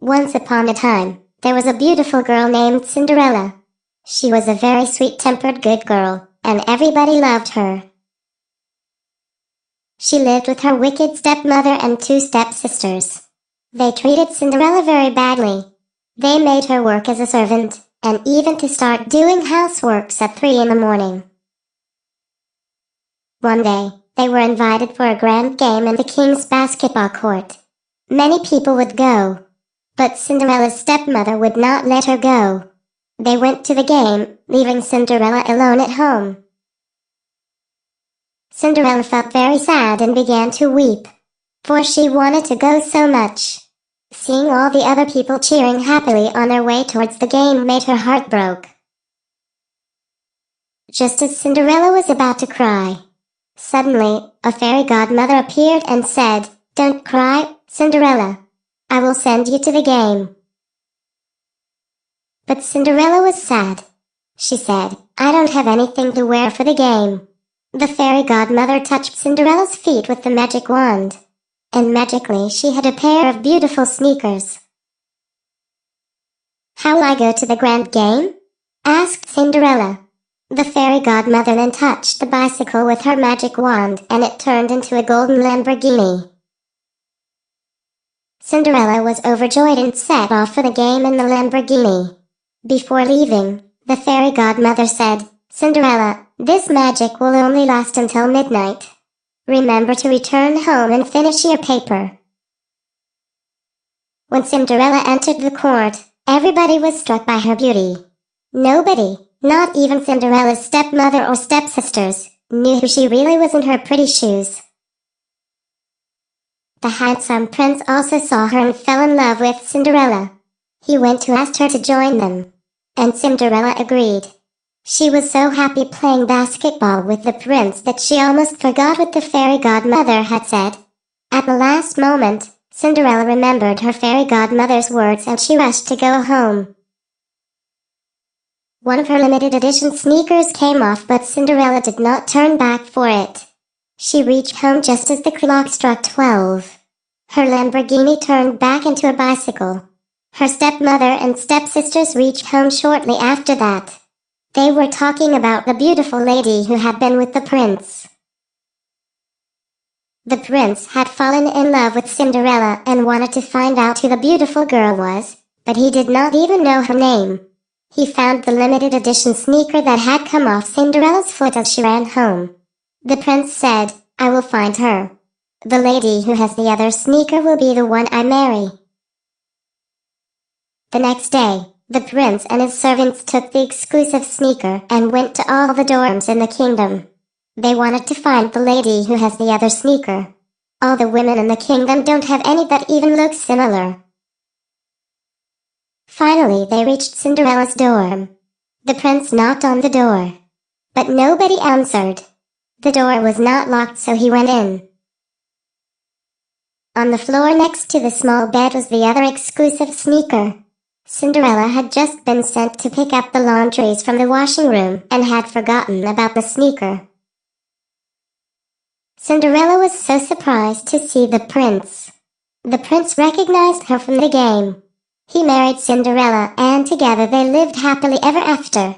Once upon a time, there was a beautiful girl named Cinderella. She was a very sweet-tempered good girl, and everybody loved her. She lived with her wicked stepmother and 2 stepsisters. They treated Cinderella very badly. They made her work as a servant, and even to start doing houseworks at 3 in the morning. One day, they were invited for a grand game in the king's basketball court. Many people would go, but Cinderella's stepmother would not let her go. They went to the game, leaving Cinderella alone at home. Cinderella felt very sad and began to weep, for she wanted to go so much. Seeing all the other people cheering happily on their way towards the game made her heart broke. Just as Cinderella was about to cry, suddenly, a fairy godmother appeared and said, "Don't cry, Cinderella. I will send you to the game." But Cinderella was sad. She said, "I don't have anything to wear for the game." The fairy godmother touched Cinderella's feet with the magic wand, and magically she had a pair of beautiful sneakers. "How will I go to the grand game?" asked Cinderella. The fairy godmother then touched the bicycle with her magic wand, and it turned into a golden Lamborghini. Cinderella was overjoyed and set off for the game in the Lamborghini. Before leaving, the fairy godmother said, "Cinderella, this magic will only last until midnight. Remember to return home and finish your paper." When Cinderella entered the court, everybody was struck by her beauty. Nobody, not even Cinderella's stepmother or stepsisters, knew who she really was in her pretty shoes. The handsome prince also saw her and fell in love with Cinderella. He went to ask her to join them, and Cinderella agreed. She was so happy playing basketball with the prince that she almost forgot what the fairy godmother had said. At the last moment, Cinderella remembered her fairy godmother's words and she rushed to go home. One of her limited edition sneakers came off, but Cinderella did not turn back for it. She reached home just as the clock struck 12. Her Lamborghini turned back into a bicycle. Her stepmother and stepsisters reached home shortly after that. They were talking about the beautiful lady who had been with the prince. The prince had fallen in love with Cinderella and wanted to find out who the beautiful girl was, but he did not even know her name. He found the limited edition sneaker that had come off Cinderella's foot as she ran home. The prince said, "I will find her. The lady who has the other sneaker will be the one I marry." The next day, the prince and his servants took the exclusive sneaker and went to all the dorms in the kingdom. They wanted to find the lady who has the other sneaker. All the women in the kingdom don't have any that even look similar. Finally, they reached Cinderella's dorm. The prince knocked on the door, but nobody answered. The door was not locked, so he went in. On the floor next to the small bed was the other exclusive sneaker. Cinderella had just been sent to pick up the laundries from the washing room and had forgotten about the sneaker. Cinderella was so surprised to see the prince. The prince recognized her from the game. He married Cinderella, and together they lived happily ever after.